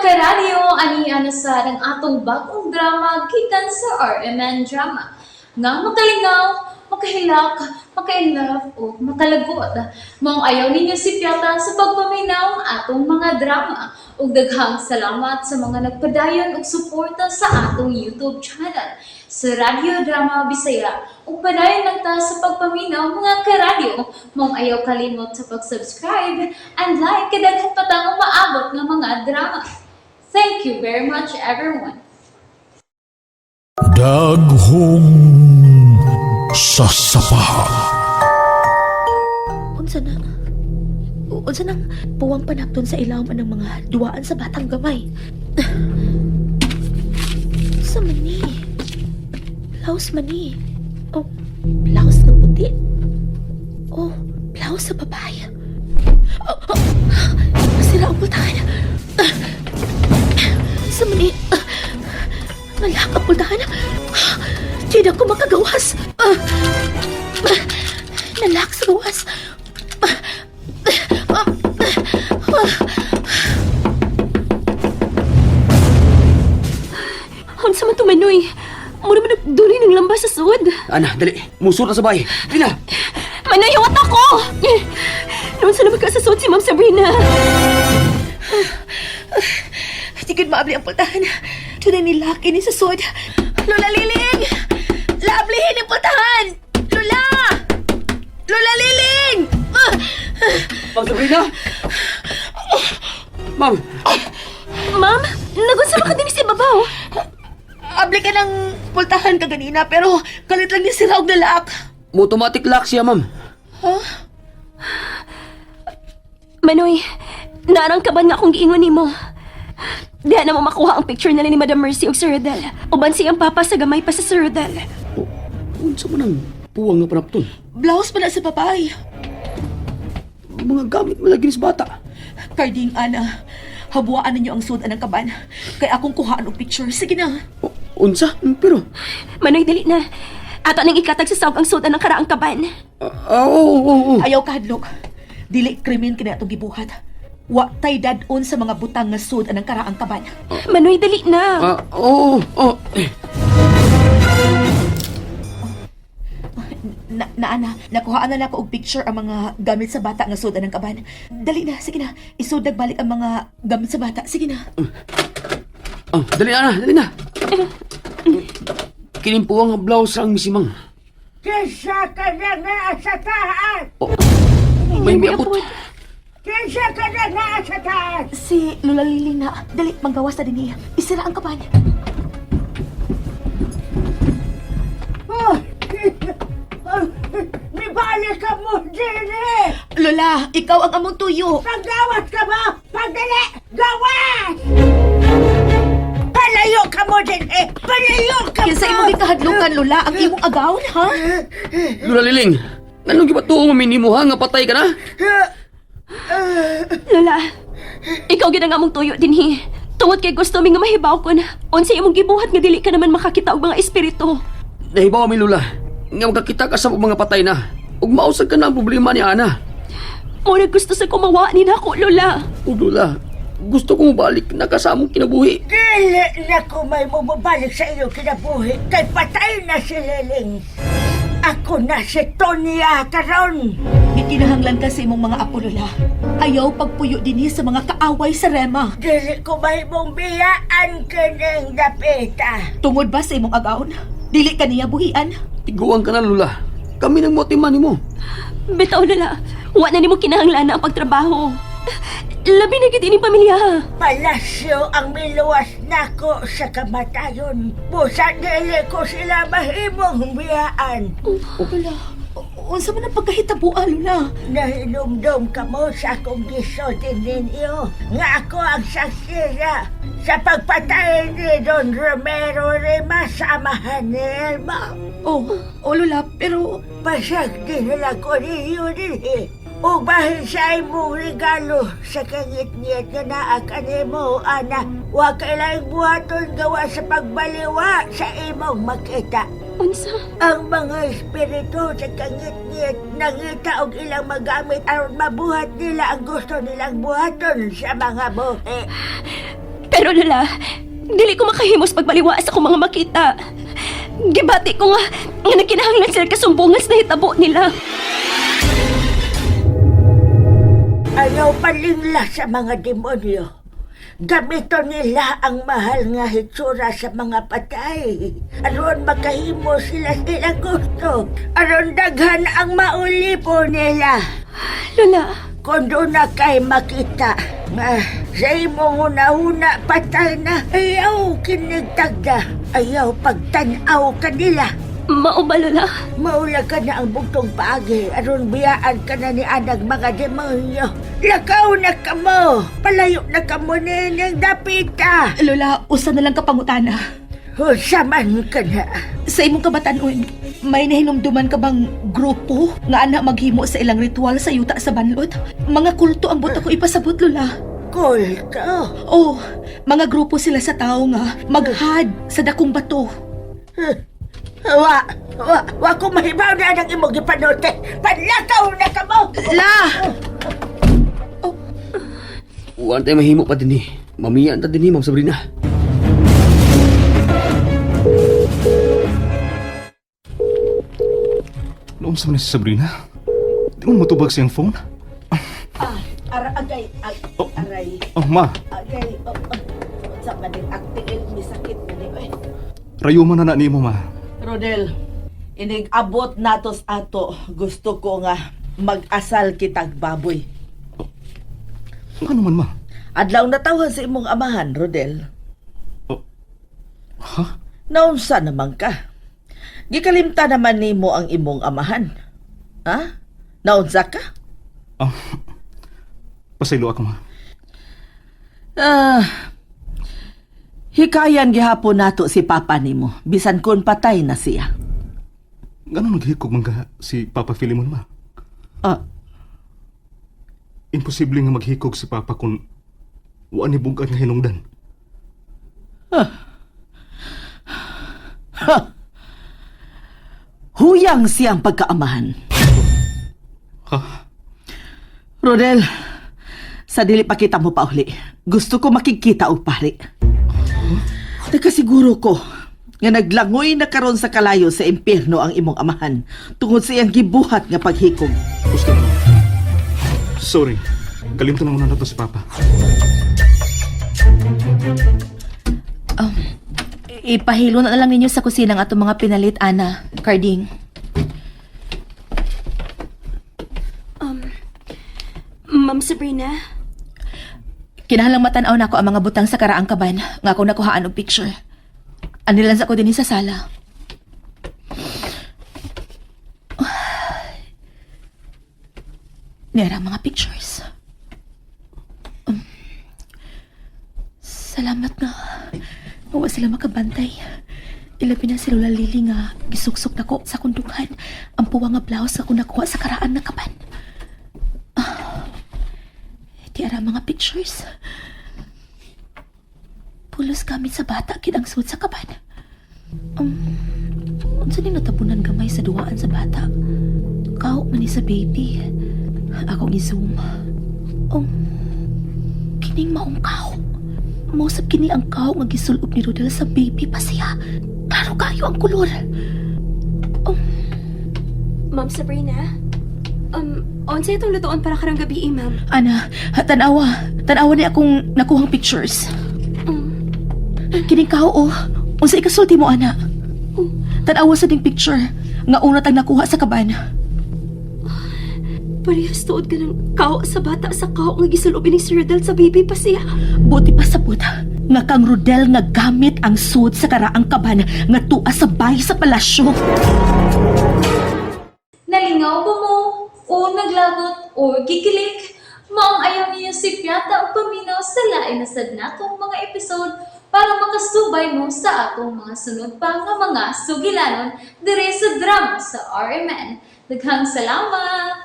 karadyo, aniya na sa ng atong bagong drama gikan sa RMN Drama. Nga makalingaw, makahilak, makailove, o makalagod. Maong ayaw ninyo si Piata sa pagpaminaw ang atong mga drama. Ug daghang salamat sa mga nagpadayon ug suporta sa atong YouTube channel sa Radyo Drama Bisaya. Ug padayon lang ta sa pagpaminaw mga karadyo. Maong ayaw kalimot sa pag-subscribe and like kadaghan pa tang maabot nga mga drama. Thank you very much everyone. Daghong sasapahan. Unsa nang puwang panapton sa ilawom ng mga duwaan sa batang gamay. Sa mani. Blouse mani. Oh, blouse ng puti. Oh, blouse sa babae. Masira ang pultahan. Sa mani. Malak ang pultahan. Di na ko makagawas. Nalak sa gawas. Unsa man to Manoy? Mura man nagduli ng lamba sa sud. Ana, dali. Musot na sa bahay. Dali na. Manoy, hawat ako! Noon sa naman ka sa sud si Ma'am Sabrina. Tigid maabli ang pultahan. Tunay ni Lucky ni sa sud. Lola Liling! Laablihin ang pultahan! Lola! Lola Liling! Ma'am Sabrina? Ma'am! Ma'am, nagunsa ba ka din si Babaw? Abli ka ng pultahan ka ganina, pero kalit lang niya si Raog na laak. Automatic lock siya, ma'am. Huh? Manoy, narang kaban nga akong giingon nimo. Diha na mo makuha ang picture nila ni Madam Mercy o Sir Rodel. Uban siyang papa sa gamay pa sa Sir Rodel. Unsa man ang puwang nga panapton? Blouse pala sa papay. Mga gamit malagi sa bata. Karding, Ana, habuaan ninyo ang sudan ng kaban. Kaya akong kuhaan og picture. Sige na. Unsa? Pero... Manoy, dali na. Ato nang ikatag sa sawag ang sudan ng karaang kaban. Oo. Ayaw kahadlok. Dili krimen kina itong gibuhat. Wa tay dadon sa mga butang nga sudan ng karaang kaban. Manoy, dali na. Oo. Ana, nakuhaan na nako og picture ang mga gamit sa bata nga sudan ng kaban. Dali na, sige na. Isudag balik ang mga gamit sa bata. Sige na. Dali na. Kining puwang nga blouse ang misimang. Kinsa ka na nga sa taas! May miabot. Kinsa ka na nga sa taas! Si Lola Liling na. Dali, manggawas na din niya. Isira ang kaban. Oh! Mibalik ka mo, Jenny! Lola, ikaw ang among tuyo. Paggawas ka ba? Pagdali! Gawas! Palayo ka mo, Jenny! Palayo ka mo! Kinsa imong gikahadlukan, Lola, ang imong agawon, ha? Lula Liling, anong gibatuong minimo ha nga patay ka na? Lola, ikaw gid ang among tuyo dinhi. Tungod kay gusto mi nga mahibaw ko na unsa imong gibuhat nga dili ka naman makakita og mga espiritu. Nahibaw mi Lula, nga magkakita ka sa mga patay na. Ug mausag ka na ang problema ni Ana. Muna gusto sa kumawa ni nako, Lola. Ug Lula, gusto kong balik na kasamong kinabuhi. Dili na ko may bumabalik sa iyo kinabuhi kay patay na si Liling. Ako na si Tonya karon. Gikinahanglan ka sa imong mga apo, Lola. Ayaw pagpuyo dinhi sa mga kaaway sa Rema. Dili ko may mong biyaan kining dapita. Tungod ba sa imong agawon? Dili ka niya buhian? Tiguan ka na Lula. Kami nang motiman nimo. Bitaw, Lola. Wa na nimo kinahanglan ang pagtrabaho. Labi na gid ining pamilya. Palasyo ang miluwas nako sa kamatayon. Busa dili ko sila mahimong biyaan. Lola, unsa man ang pagkahitabuan, Lola? Nahinumdum ka mo sa akong gisotin ninyo nga ako ang saksira sa pagpatay ni Don Romero Rima sa amahan ni Elma. Lola, pero... Pasag din nila ko ninyo din eh. O bahil sa imong regalo sa kangit-ngit nga naa kanimo, Ana, wa kailang buhaton gawa sa pagbaliwa sa imong makita. Unsa? Ang mga espiritu sa kangit-ngit nangita og ilang magamit aron mabuhat nila ang gusto nilang buhaton sa mga buhi. Pero Lola, dili ko makahimos pagbaliwa sa akong mga makita. Gibati ko nga nagkinahanglan sila kasumbungas na hitabo nila. Ayaw palingla sa mga demonyo. Gamito nila ang mahal nga hitsura sa mga patay. Aron makahimo sila gusto. Aron daghan ang maulipo nila. Lola, Kung doon na kay makita nga sa imong una-una patay na, ayaw kinigtagda. Ayaw pagtanaw kanila. mao ba Lola? Maula ka na ang bugtong paagi. Aron biyaan ka na ni anang mga demonyo. Lakaw na ka mo. Palayo na ka mo nining dapita. Lola, usa na lang kapangutana. Husaman ka na. Sa imong kabatanon, may nahinumduman ka bang grupo nga ana maghimo sa ilang ritual sa yuta sa banlod? Mga kulto ang buta ko ipasabot, Lola. Kulto. Oh, mga grupo sila sa tao nga maghad sa dakong bato. Wa ko mahibaw na ng imong gipanote. Panlakaw na ka mo. La! Uwan tayo mahimo pa din Mamiyan ta din Ma'am Sabrina. Noong sa si Sabrina? Di mo matubag siyang phone? Aray. Oh. Aray. Oh, ma. Aray. Sa maning aktingil ni sakit na ni. Rayo man na ni mo, ma. Rodel, inig-abot natos ato. Gusto ko nga mag-asal kitag baboy. Ano man, ma? Adlaw natawhan sa imong amahan, Rodel. Ha? Naunsa naman ka? Gikalimta naman nimo ang imong amahan. Ha? Naunsa ka? Pasaylo ako, ma. Hikayan gihapon nato si papa nimo. Bisan kun patay na siya. Ganun naghikog man ka si Papa Filimon, ma? Imposible nga maghikog si Papa kung wala ni bugat nga hinungdan. Huyang siyang pagkaamahan. Ha? Rodel, sa dili pa kita mo pauli, gusto ko makikita og pari. Nakasiguro ko nga naglangoy na karon sa kalayo sa impyerno ang imong amahan tungod sa iyang gibuhat nga paghikog. Gusto mo? Sorry. Kalimtan na muna na to si Papa. Ipahilo na lang ninyo sa kusina ang atong mga pinalit, Ana, Carding. Ma'am Sabrina? Kinahanglang matanaw na ako ang mga butang sa karaang kaban nga ako nakuhaan og picture. Anilan sa ko din sa sala. Nera ang mga pictures. Salamat nga. Mawa sila makabantay. Ilabi na si Lola Lily nga gisuksok na ko sa kundungan ang puwa nga blouse ako nakuha sa karaan na kaban. Di ara mga pictures. Pulos gamit sa bata kid ang suot sa kaban. Unsa ni natabunan gamay sa duwaan sa bata? Kao man ni sa baby. Akong i-zoom. Kining maong kao. Mausap kini ang kao nga gisulog ni Rodel sa baby pa siya. Klaro kayo ang kulor. Ma'am Sabrina? Onsa itong lutoon para karang gabi, ma'am? Ana, tanawa. Tanawa ni akong nakuhang pictures. Kining kao, oh. Unsa ikasulti mo, ana? Tanawa sa ding picture. Nga una tang nakuha sa kaban. Parehas tuod ka ng kao sa bata sa kao nga gisulob ni Sir Rodel sa baby pa siya. Buti pa sa buta. Nga kang Rodel nga gamit ang suot sa karaang kaban nga tua sa bahay sa palasyo. Nalingaw ba mo? O naglagot? O gikilik? Maong ayaw niyo si Piata o paminaw sa lain na sad natong mga episode para makasubay mo sa atong mga sunod pa nga mga sugilanon dire sa drama sa RMN. Daghang salamat!